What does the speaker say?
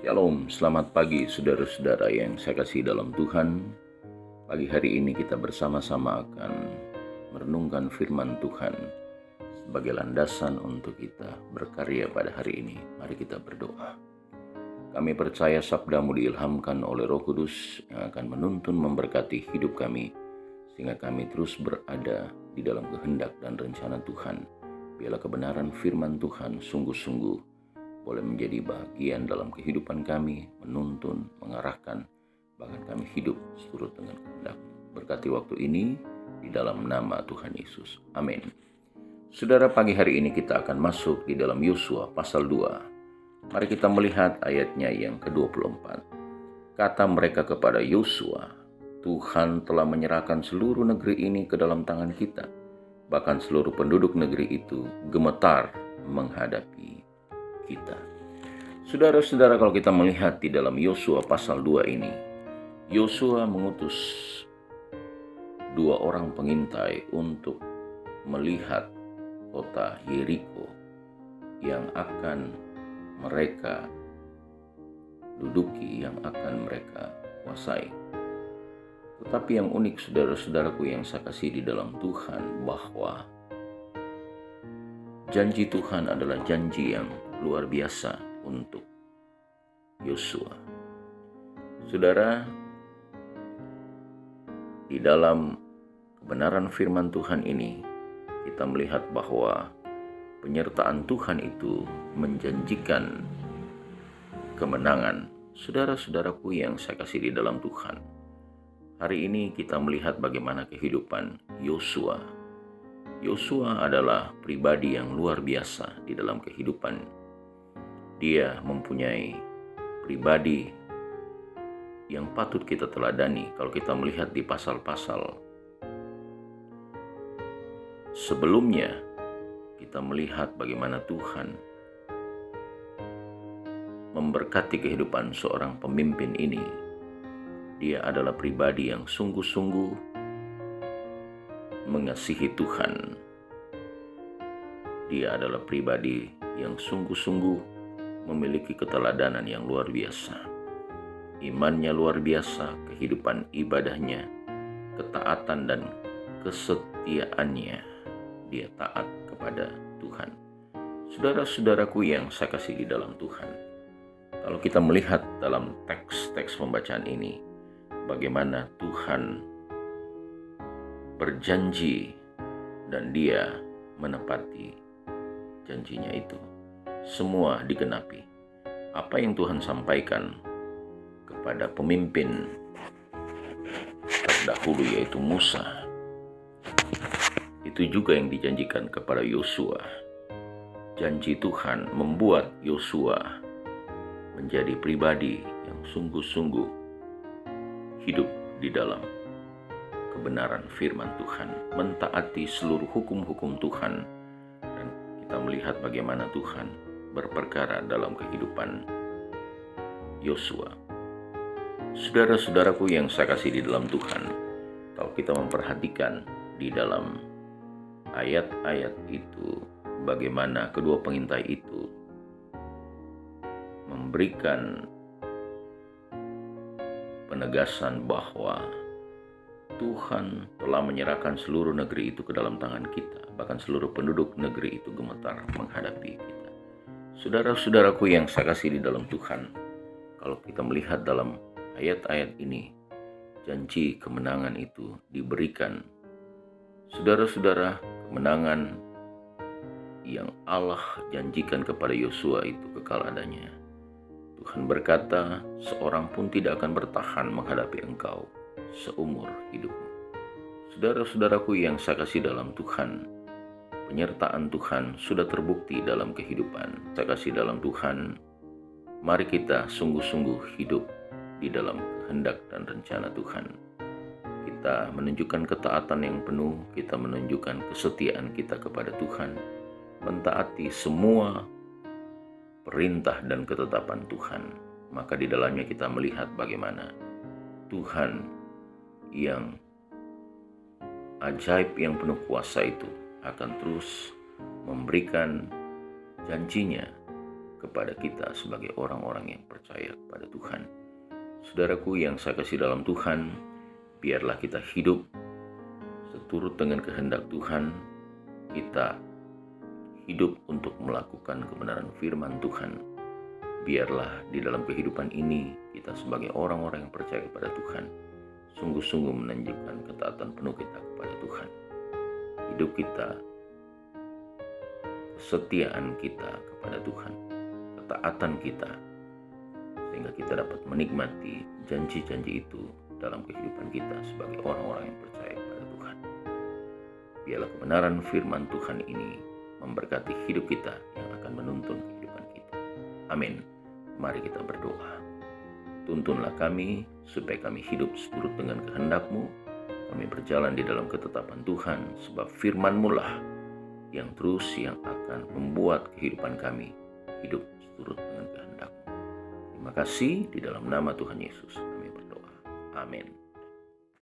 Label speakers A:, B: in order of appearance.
A: Shalom, selamat pagi saudara-saudara yang saya kasih dalam Tuhan. Pagi hari ini kita bersama-sama akan merenungkan firman Tuhan sebagai landasan untuk kita berkarya pada hari ini. Mari kita berdoa. Kami percaya sabdamu diilhamkan oleh Roh Kudus yang akan menuntun memberkati hidup kami, sehingga kami terus berada di dalam kehendak dan rencana Tuhan. Biarlah kebenaran firman Tuhan sungguh-sungguh boleh menjadi bagian dalam kehidupan kami, menuntun, mengarahkan, bahkan kami hidup seturut dengan kehendak. Berkati waktu ini di dalam nama Tuhan Yesus. Amin. Saudara, pagi hari ini kita akan masuk di dalam Yosua pasal 2. Mari kita melihat ayatnya yang ke-24. Kata mereka kepada Yosua, Tuhan telah menyerahkan seluruh negeri ini ke dalam tangan kita. Bahkan seluruh penduduk negeri itu gemetar menghadapi kita. Saudara-saudara, kalau kita melihat di dalam Yosua pasal 2 ini, Yosua mengutus 2 orang pengintai untuk melihat kota Yeriko yang akan mereka duduki, yang akan mereka kuasai. Tetapi yang unik saudara-saudaraku yang saya kasih di dalam Tuhan, bahwa janji Tuhan adalah janji yang luar biasa untuk Yosua. Saudara, di dalam kebenaran firman Tuhan ini, kita melihat bahwa penyertaan Tuhan itu menjanjikan kemenangan. Saudara-saudaraku yang saya kasih di dalam Tuhan, hari ini kita melihat bagaimana kehidupan Yosua. Yosua adalah pribadi yang luar biasa di dalam kehidupan. Dia mempunyai pribadi yang patut kita teladani kalau kita melihat di pasal-pasal sebelumnya. Kita melihat bagaimana Tuhan memberkati kehidupan seorang pemimpin ini. Dia adalah pribadi yang sungguh-sungguh mengasihi Tuhan. Dia adalah pribadi yang sungguh-sungguh memiliki keteladanan yang luar biasa. Imannya luar biasa, kehidupan ibadahnya, ketaatan dan kesetiaannya. Dia taat kepada Tuhan. Saudara-saudaraku yang saya kasih di dalam Tuhan, kalau kita melihat dalam teks-teks pembacaan ini, bagaimana Tuhan berjanji dan Dia menepati janjinya itu. Semua digenapi. Apa yang Tuhan sampaikan kepada pemimpin terdahulu yaitu Musa, itu juga yang dijanjikan kepada Yosua. Janji Tuhan membuat Yosua menjadi pribadi yang sungguh-sungguh hidup di dalam kebenaran firman Tuhan, mentaati seluruh hukum-hukum Tuhan, dan kita melihat bagaimana Tuhan berperkara dalam kehidupan Yosua. Saudara-saudaraku yang saya kasih di dalam Tuhan, kalau kita memperhatikan di dalam ayat-ayat itu, bagaimana kedua pengintai itu memberikan penegasan bahwa Tuhan telah menyerahkan seluruh negeri itu ke dalam tangan kita, bahkan seluruh penduduk negeri itu gemetar menghadapi kita. Saudara-saudaraku yang saya kasih di dalam Tuhan, kalau kita melihat dalam ayat-ayat ini, janji kemenangan itu diberikan. Saudara-saudara, kemenangan yang Allah janjikan kepada Yosua itu kekal adanya. Tuhan berkata, seorang pun tidak akan bertahan menghadapi engkau seumur hidupmu. Saudara-saudaraku yang saya kasih dalam Tuhan, penyertaan Tuhan sudah terbukti dalam kehidupan. Saya kasih dalam Tuhan, mari kita sungguh-sungguh hidup di dalam kehendak dan rencana Tuhan. Kita menunjukkan ketaatan yang penuh, kita menunjukkan kesetiaan kita kepada Tuhan, mentaati semua perintah dan ketetapan Tuhan. Maka di dalamnya kita melihat bagaimana Tuhan yang ajaib, yang penuh kuasa itu akan terus memberikan janjinya kepada kita sebagai orang-orang yang percaya kepada Tuhan. Saudaraku yang saya kasih dalam Tuhan, biarlah kita hidup seturut dengan kehendak Tuhan. Kita hidup untuk melakukan kebenaran firman Tuhan. Biarlah di dalam kehidupan ini kita sebagai orang-orang yang percaya kepada Tuhan sungguh-sungguh menunjukkan ketaatan penuh kita kepada Tuhan. Hidup kita, kesetiaan kita kepada Tuhan, ketaatan kita, sehingga kita dapat menikmati janji-janji itu dalam kehidupan kita sebagai orang-orang yang percaya kepada Tuhan. Biarlah kebenaran firman Tuhan ini memberkati hidup kita yang akan menuntun kehidupan kita. Amin. Mari kita berdoa. Tuntunlah kami supaya kami hidup seturut dengan kehendak-Mu. Kami berjalan di dalam ketetapan Tuhan, sebab firman-Mu lah yang akan membuat kehidupan kami hidup seturut dengan kehendak-Mu. Terima kasih, di dalam nama Tuhan Yesus kami berdoa. Amin.